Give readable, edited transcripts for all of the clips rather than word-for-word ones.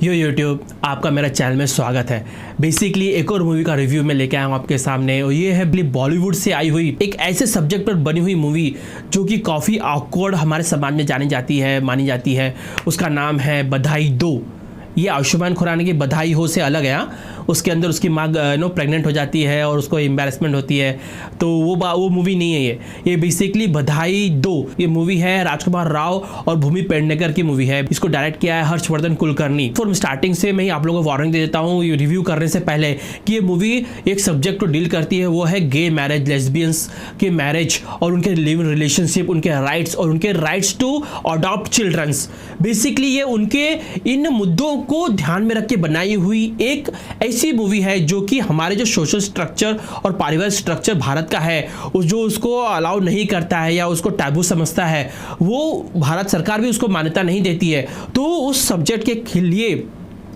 यो YouTube आपका मेरा channel में स्वागत है। बेसिकली एक और मूवी का रिव्यू में लेके आया हूँ आपके सामने और ये है बॉलीवुड से आई हुई एक ऐसे सब्जेक्ट पर बनी हुई मूवी जो कि काफ़ी ऑकवर्ड हमारे समाज में जानी जाती है, मानी जाती है। उसका नाम है बधाई दो। ये आयुष्मान खुराना की बधाई हो से अलग है। उसके अंदर उसकी माँ प्रेग्नेंट हो जाती है और उसको एम्बैरेसमेंट होती है, तो वो मूवी नहीं है। ये बेसिकली बधाई दो ये मूवी है। राजकुमार राव और भूमि पेडनेकर की मूवी है। इसको डायरेक्ट किया है हर्षवर्धन कुलकर्णी। फॉर स्टार्टिंग से मैं आप लोगों को वार्निंग दे देता हूँ रिव्यू करने से पहले कि ये मूवी एक सब्जेक्ट को डील करती है, वो है गे मैरिज, लेस्बियंस के मैरिज और उनके लिव इन रिलेशनशिप, उनके राइट्स और उनके rights to adopt childrens. Basically ये उनके इन मुद्दों को ध्यान में रख के बनाई हुई एक ऐसी मूवी है जो कि हमारे जो सोशल स्ट्रक्चर और पारिवारिक स्ट्रक्चर भारत का है जो उसको अलाउ नहीं करता है या उसको टैबू समझता है, वो भारत सरकार भी उसको मान्यता नहीं देती है। तो उस सब्जेक्ट के लिए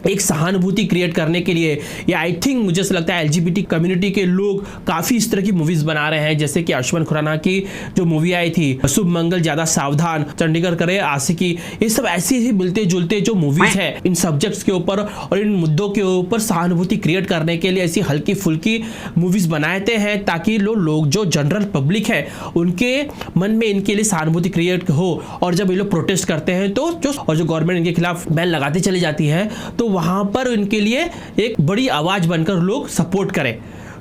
एक सहानुभूति क्रिएट करने के लिए या आई थिंक मुझे ऐसा लगता है एलजीबीटी कम्युनिटी के लोग काफ़ी इस तरह की मूवीज़ बना रहे हैं। जैसे कि आयुष्मान खुराना की जो मूवी आई थी शुभ मंगल ज़्यादा सावधान, चंडीगढ़ करे आशिकी, ये सब ऐसे ही मिलते जुलते जो मूवीज़ है इन सब्जेक्ट्स के ऊपर और इन मुद्दों के ऊपर सहानुभूति क्रिएट करने के लिए ऐसी हल्की फुल्की मूवीज़ बनाते हैं ताकि लोग जो जनरल पब्लिक है उनके मन में इनके लिए सहानुभूति क्रिएट हो। और जब ये लोग प्रोटेस्ट करते हैं तो जो गवर्नमेंट इनके खिलाफ बैन लगाती चली जाती है तो वहां पर इनके लिए एक बड़ी आवाज बनकर लोग सपोर्ट करें।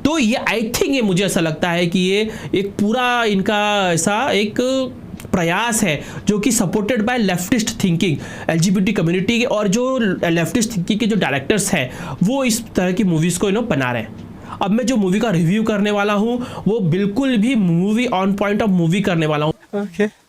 तो ये आई थिंक ये मुझे ऐसा लगता है कि ये एक पूरा इनका ऐसा एक प्रयास है जो कि supported by leftist thinking LGBT community और जो लेफ्टिस्ट थिंकिंग के जो डायरेक्टर्स हैं वो इस तरह की मूवीज को बना रहे हैं। अब मैं जो मूवी का रिव्यू करने वाला हूं वो बिल्कुल भी movie on point of movie करने वाला हूं।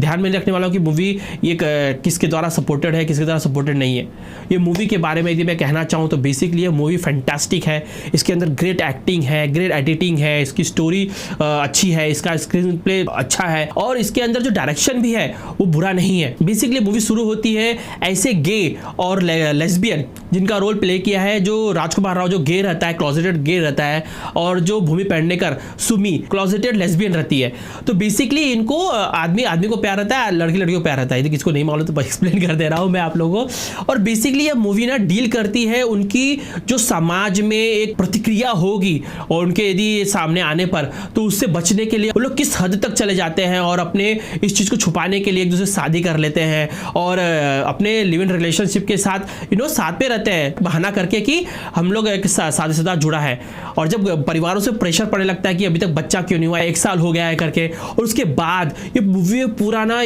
ध्यान में रखने वाला हूं कि मूवी ये किसके द्वारा सपोर्टेड है, किसके द्वारा सपोर्टेड नहीं है। ये मूवी के बारे में यदि मैं कहना चाहूँ तो बेसिकली ये मूवी फैंटास्टिक है। इसके अंदर ग्रेट एक्टिंग है, ग्रेट एडिटिंग है, इसकी स्टोरी अच्छी है, इसका स्क्रीन प्ले अच्छा है और इसके अंदर जो डायरेक्शन भी है वो बुरा नहीं है। बेसिकली मूवी शुरू होती है ऐसे गे और लेस्बियन जिनका रोल प्ले किया है जो राजकुमार राव जो गे रहता है, क्लॉजेटेड गे रहता है, और जो भूमि पेडनेकर सुमी क्लॉजेटेड लेस्बियन रहती है। तो बेसिकली इनको आदमी को प्यार रहता है, लड़की को प्यार रहता है। यदि किसको नहीं मालूम तो एक्सप्लेन कर दे रहा हूं मैं आप लोगों को। और बेसिकली ये मूवी ना डील करती है उनकी जो समाज में एक प्रतिक्रिया होगी और उनके यदि सामने आने पर तो उससे बचने के लिए वो लोग किस हद तक चले जाते हैं और अपने इस चीज को छुपाने के लिए एक दूसरे से शादी कर लेते हैं और अपने लिव इन रिलेशनशिप के साथ साथ में रहते हैं बहाना करके कि हम लोग एक शादीशुदा जुड़ा है। और जब परिवारों से प्रेशर पड़ने लगता है कि अभी तक बच्चा क्यों नहीं हुआ, 1 साल हो गया है करके, और उसके बाद ये मूवी पूरा ना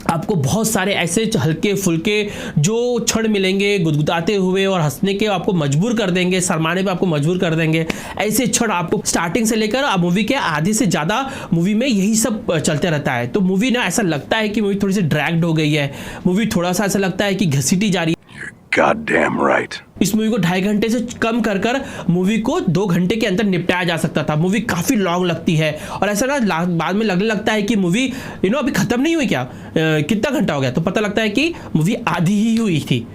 आपको बहुत सारे ऐसे हल्के फुल्के जो क्षण मिलेंगे गुदगुदाते हुए और हंसने के आपको मजबूर कर देंगे, शर्माने पे आपको मजबूर कर देंगे। ऐसे क्षण आपको स्टार्टिंग से लेकर मूवी के आधे से ज़्यादा मूवी में यही सब चलते रहता है। तो मूवी ना ऐसा लगता है कि मूवी थोड़ी सी ड्रैग्ड हो गई है, मूवी थोड़ा सा ऐसा लगता है कि घसीटी जा रही है। Goddamn right. इस मूवी को 2.5 घंटे से कम कर मूवी को 2 घंटे के अंदर निपटाया जा सकता था। मूवी काफ़ी लॉन्ग लगती है और ऐसा ना बाद में लगने लगता है कि मूवी अभी ख़त्म नहीं हुई क्या, कितना घंटा हो गया, तो पता लगता है कि मूवी आधी ही हुई थी।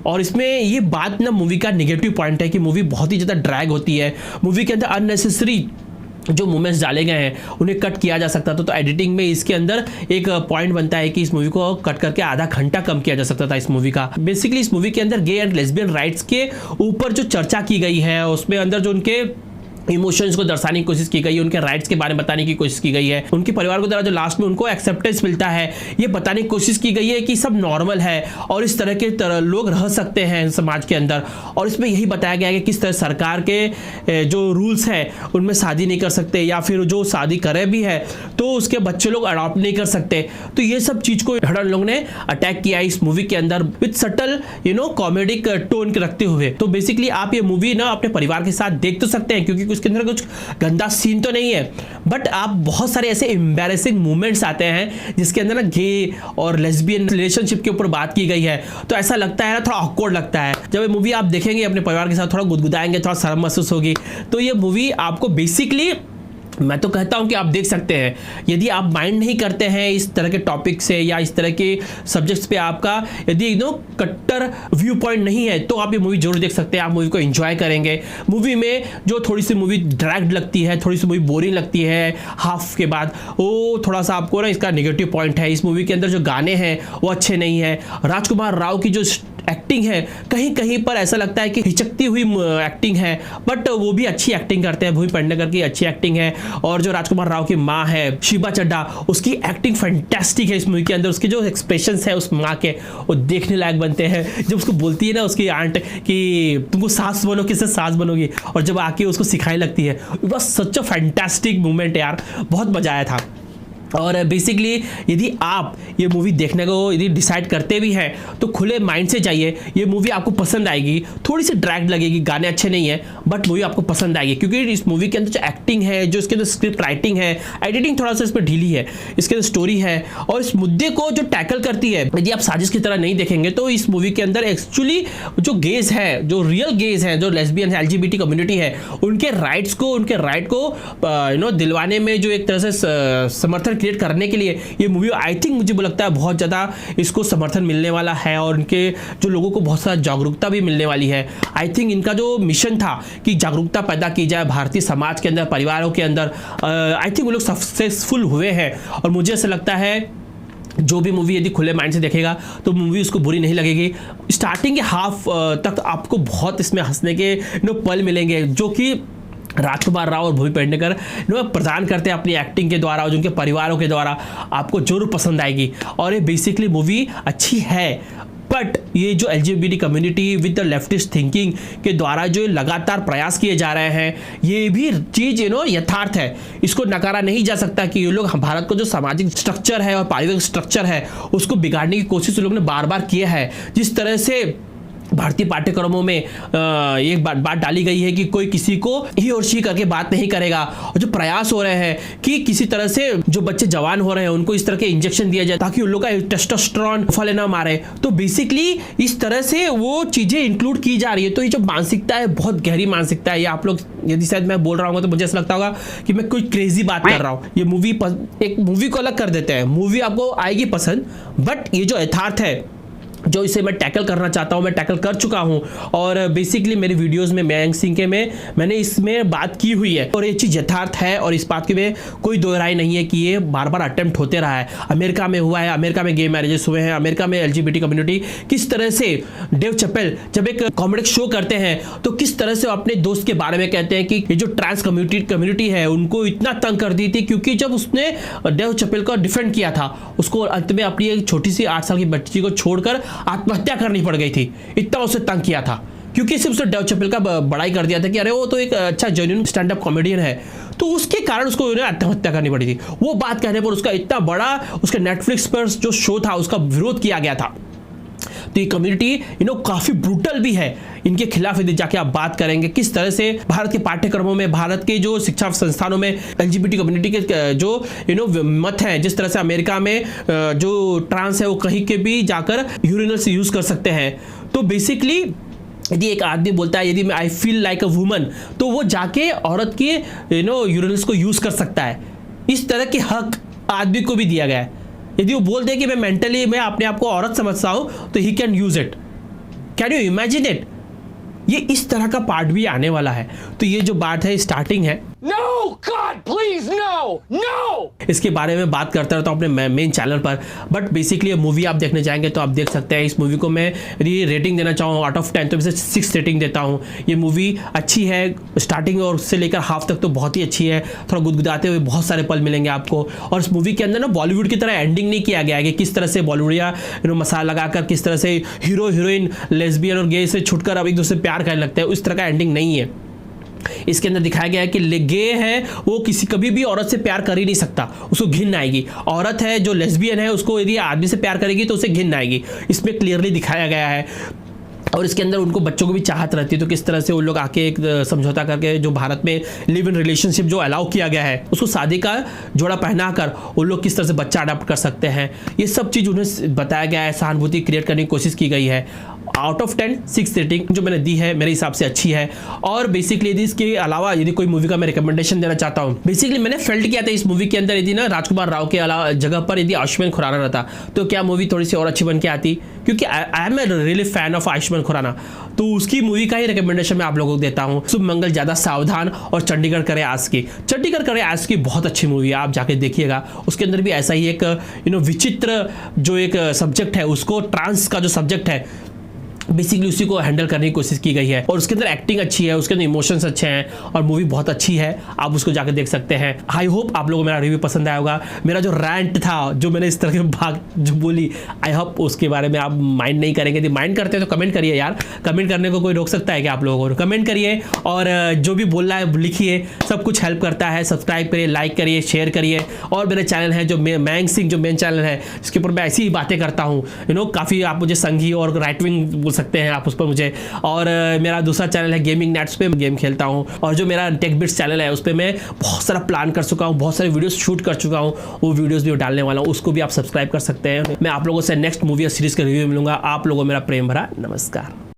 और इसमें ये बात ना मूवी का नेगेटिव पॉइंट है कि मूवी बहुत ही ज़्यादा ड्रैग होती है। मूवी के अंदर अननेसेसरी जो मोमेंट्स डाले गए हैं उन्हें कट किया जा सकता था। तो एडिटिंग में इसके अंदर एक पॉइंट बनता है कि इस मूवी को कट करके आधा घंटा कम किया जा सकता था इस मूवी का। बेसिकली इस मूवी के अंदर गे एंड लेस्बियन राइट्स के ऊपर जो चर्चा की गई है उसमें अंदर जो उनके इमोशंस को दर्शाने की कोशिश की गई है, उनके राइट्स के बारे में बताने की कोशिश की गई है, उनके परिवार को द्वारा जो लास्ट में उनको एक्सेप्टेंस मिलता है ये बताने की कोशिश की गई है कि सब नॉर्मल है और इस तरह के लोग रह सकते हैं समाज के अंदर। और इसमें यही बताया गया है कि किस तरह सरकार के जो रूल्स हैं उनमें शादी नहीं कर सकते या फिर जो शादी करे भी है तो उसके बच्चे लोग अडॉप्ट नहीं कर सकते। तो ये सब चीज़ को हड़न लोग ने अटैक किया इस मूवी के अंदर विथ सटल कॉमेडिक टोन रखते हुए। तो बेसिकली आप ये मूवी ना अपने परिवार के साथ देख तो सकते हैं क्योंकि उसके अंदर कुछ गंदा सीन तो नहीं है, बट आप बहुत सारे ऐसे एम्बैरेसिंग मोमेंट्स आते हैं जिसके अंदर ना गे और लेस्बियन रिलेशनशिप के ऊपर बात की गई है। तो ऐसा लगता है ना, थोड़ा ऑकवर्ड लगता है। जब ये मूवी आप देखेंगे अपने परिवार के साथ थोड़ा गुदगुदाएंगे, थोड़ा शर्म महसूस होगी। तो ये मूवी आपको बेसिकली मैं तो कहता हूं कि आप देख सकते हैं। यदि आप माइंड नहीं करते हैं इस तरह के टॉपिक से या इस तरह के सब्जेक्ट्स पे, आपका यदि कट्टर व्यू पॉइंट नहीं है, तो आप ये मूवी जरूर देख सकते हैं। आप मूवी को एंजॉय करेंगे। मूवी में जो थोड़ी सी मूवी ड्रैग्ड लगती है, थोड़ी सी मूवी बोरिंग लगती है हाफ के बाद, वो थोड़ा सा आपको ना इसका नेगेटिव पॉइंट है। इस मूवी के अंदर जो गाने हैं वो अच्छे नहीं है। राजकुमार राव की जो एक्टिंग है, कहीं कहीं पर ऐसा लगता है कि हिचकती हुई एक्टिंग है, बट वो भी अच्छी एक्टिंग करते हैं। भूमि पेडनेकर की अच्छी एक्टिंग है, और जो राजकुमार राव की माँ है शिबा चड्ढा, उसकी एक्टिंग फैंटास्टिक है इस मूवी के अंदर। उसके जो एक्सप्रेशंस है उस माँ के, वो देखने लायक बनते हैं। जब उसको बोलती है ना उसकी आंट कि तुमको सास बनो, किससे सास बनोगी, और जब आके उसको सिखाने लगती है, बस सच अ फैंटास्टिक मोमेंट यार, बहुत मजा आया था। और बेसिकली यदि आप ये मूवी देखने को यदि डिसाइड करते भी हैं तो खुले माइंड से जाइए। ये मूवी आपको पसंद आएगी। थोड़ी सी ड्रैग लगेगी, गाने अच्छे नहीं है, बट मूवी आपको पसंद आएगी, क्योंकि इस मूवी के अंदर जो एक्टिंग है, जो इसके अंदर स्क्रिप्ट राइटिंग है, एडिटिंग थोड़ा सा इसमें ढीली है, इसके अंदर स्टोरी है, और इस मुद्दे को जो टैकल करती है, यदि आप साजिश की तरह नहीं देखेंगे तो इस मूवी के अंदर एक्चुअली जो गेज है, जो रियल गेज है, जो लेस्बियन है, LGBT कम्युनिटी है, उनके राइट्स को, उनके राइट को दिलवाने में जो एक तरह से समर्थन क्रिएट करने के लिए ये मूवी, आई थिंक मुझे लगता है बहुत ज़्यादा इसको समर्थन मिलने वाला है, और उनके जो लोगों को बहुत सारा जागरूकता भी मिलने वाली है। आई थिंक इनका जो मिशन था कि जागरूकता पैदा की जाए भारतीय समाज के अंदर, परिवारों के अंदर, आई थिंक वो लोग सक्सेसफुल हुए हैं। और मुझे ऐसा लगता है जो भी मूवी यदि खुले माइंड से देखेगा तो मूवी उसको बुरी नहीं लगेगी। स्टार्टिंग के हाफ तक आपको बहुत इसमें हंसने के पल मिलेंगे, जो कि राजकुमार राव और भूमि पेडनेकर प्रदान करते हैं अपनी एक्टिंग के द्वारा, और उनके परिवारों के द्वारा। आपको जरूर पसंद आएगी। और ये बेसिकली मूवी अच्छी है, बट ये जो LGBT community with the leftist thinking के द्वारा जो लगातार प्रयास किए जा रहे हैं, ये भी चीज़ यथार्थ है। इसको नकारा नहीं जा सकता कि ये लोग भारत को जो सामाजिक स्ट्रक्चर है और पारिवारिक स्ट्रक्चर है उसको बिगाड़ने की कोशिश उन लोगों ने बार बार किया है। जिस तरह से भारतीय पाठ्यक्रमों में एक बात डाली गई है कि कोई किसी को ही और शी करके बात नहीं करेगा, और जो प्रयास हो रहे हैं कि किसी तरह से जो बच्चे जवान हो रहे हैं उनको इस तरह के इंजेक्शन दिया जाए ताकि उन लोग का टेस्टोस्टेरोन फले ना मारे। तो बेसिकली इस तरह से वो चीज़ें इंक्लूड की जा रही है। तो ये जो मानसिकता है बहुत गहरी मानसिकता है। ये आप लोग यदि शायद मैं बोल रहा हूँ तो मुझे ऐसा लगता होगा कि मैं कोई क्रेजी बात कर रहा हूँ। ये मूवी एक मूवी को अलग कर देते हैं, मूवी आपको आएगी पसंद, बट ये जो यथार्थ है, जो इसे मैं टैकल करना चाहता हूं, मैं टैकल कर चुका हूं। और बेसिकली मेरे वीडियोस में मयंक सिंह के में मैंने इसमें बात की हुई है, और ये चीज़ यथार्थ है, और इस बात की में कोई दो राय नहीं है कि ये बार बार अटेम्प्ट होते रहा है। अमेरिका में हुआ है, अमेरिका में गे मैरिजेस हुए हैं, अमेरिका में LGBT कम्युनिटी किस तरह से, डेव चैपेल जब एक कॉमेडी शो करते हैं तो किस तरह से अपने दोस्त के बारे में कहते हैं कि ये जो ट्रांस कम्युनिटी है उनको इतना तंग कर दी थी, क्योंकि जब उसने डेव चैपेल को डिफेंड किया था, उसको अंत में अपनी एक छोटी सी 8 साल की बच्ची को छोड़कर आत्महत्या करनी पड़ गई थी। इतना उसे तंग किया था, क्योंकि सिर्फ उसने डेव चैपेल का बड़ाई कर दिया था कि अरे वो तो एक अच्छा जेन्युइन स्टैंड अप कॉमेडियन है, तो उसके कारण उसको आत्महत्या करनी पड़ी थी। वो बात कहने पर उसका इतना बड़ा, उसके नेटफ्लिक्स पर जो शो था उसका विरोध किया गया था। तो ये कम्युनिटी काफ़ी ब्रूटल भी है। इनके खिलाफ यदि जाके आप बात करेंगे किस तरह से भारत के पाठ्यक्रमों में, भारत के जो शिक्षा संस्थानों में LGBT कम्युनिटी के जो मत हैं, जिस तरह से अमेरिका में जो ट्रांस है वो कहीं के भी जाकर यूरिनल्स यूज़ कर सकते हैं। तो बेसिकली यदि एक आदमी बोलता है यदि मैं I feel like a woman, तो वो जाके औरत के यूरिनल्स को यूज़ कर सकता है। इस तरह के हक आदमी को भी दिया गया है। यदि वो बोल दे कि मैं मेंटली मैं अपने आप को औरत समझता हूं तो he can use it. Can you imagine it? ये इस तरह का पार्ट भी आने वाला है। तो ये जो बात है स्टार्टिंग है, No, God, please, no, no! इसके बारे में बात करता रहता हूँ अपने मेन चैनल पर। बट बेसिकली ये मूवी आप देखने जाएंगे तो आप देख सकते हैं। इस मूवी को मैं यदि रेटिंग देना चाहूँ आउट ऑफ 10 तो इसे 6 रेटिंग देता हूँ। ये मूवी अच्छी है, स्टार्टिंग और से लेकर हाफ तक तो बहुत ही अच्छी है। थोड़ा गुदगुदाते हुए बहुत सारे पल मिलेंगे आपको। और इस मूवी के अंदर ना बॉलीवुड की तरह एंडिंग नहीं किया गया है कि किस तरह से बॉलीवुडिया मसाला लगाकर किस तरह से हीरो हीरोइन लेस्बियन और गे से छुटकर अब एक दूसरे से प्यार करने लगते हैं। उस तरह का एंडिंग नहीं है। इसके अंदर दिखाया गया है कि गे है वो कभी भी औरत से प्यार कर ही नहीं सकता, उसको घिन आएगी। औरत है जो लेस्बियन है उसको यदि आदमी से प्यार करेगी तो उसे घिन आएगी। इसमें क्लियरली दिखाया गया है। और इसके अंदर उनको बच्चों को भी चाहत रहती है, तो किस तरह से उन लोग आके एक समझौता करके जो भारत में लिव इन रिलेशनशिप जो अलाउ किया गया है उसको शादी का जोड़ा पहनाकर उन लोग किस तरह से बच्चा अडॉप्ट कर सकते हैं। ये सब चीज़ उन्हें बताया गया है, सहानुभूति क्रिएट करने की कोशिश की गई है। आउट ऑफ 10 6 रेटिंग जो मैंने दी है मेरे हिसाब से अच्छी है। और बेसिकली यदि इसके अलावा यदि कोई मूवी का मैं रिकमेंडेशन देना चाहता हूँ, बेसिकली मैंने फेल्ट किया था इस मूवी के अंदर यदि ना राजकुमार राव के अलावा जगह पर यदि आयुष्मान खुराना रहता तो क्या मूवी थोड़ी सी और अच्छी बन के आती, क्योंकि I am a really fan of Ayushmann Khurrana. तो उसकी मूवी का ही रिकमेंडेशन मैं आप लोगों को देता हूँ, शुभ मंगल ज्यादा सावधान और चंडीगढ़ करे आज की। चंडीगढ़ करे आज की बहुत अच्छी मूवी है, आप जाके देखिएगा। उसके अंदर भी ऐसा ही एक विचित्र जो एक सब्जेक्ट है, उसको ट्रांस का जो सब्जेक्ट है बेसिकली उसी को हैंडल करने की कोशिश की गई है। और उसके अंदर एक्टिंग अच्छी है, उसके अंदर इमोशंस अच्छे हैं और मूवी बहुत अच्छी है, आप उसको जाकर देख सकते हैं। आई होप आप लोगों को मेरा रिव्यू पसंद आया होगा। मेरा जो रैंट था, जो मैंने इस तरह के भाग जो बोली, आई होप उसके बारे में आप माइंड नहीं करेंगे। यदि माइंड करते हैं तो कमेंट करिए यार, कमेंट करने को कोई रोक सकता है कि आप लोगों को? कमेंट करिए और जो भी बोलना है लिखिए, सब कुछ हेल्प करता है। सब्सक्राइब करिए, लाइक करिए, शेयर करिए। और मेरे चैनल है जो मयंक सिंह, जो मेन चैनल है जिसके ऊपर मैं ऐसी ही बातें करता हूँ, काफ़ी आप मुझे संघी और राइट विंग बोल सकते हैं आप उस पर मुझे। और मेरा दूसरा चैनल है गेमिंग नेट्स पे, मैं गेम खेलता हूँ। और जो मेरा टेक बिट्स चैनल है उस पर मैं बहुत सारा प्लान कर चुका हूँ, बहुत सारे वीडियोस शूट कर चुका हूँ, वो वीडियोस भी डालने वाला हूँ, उसको भी आप सब्सक्राइब कर सकते हैं। मैं आप लोगों से नेक्स्ट मूवी और सीरीज का रिव्यू मिलूंगा। आप लोगों को मेरा प्रेम भरा नमस्कार।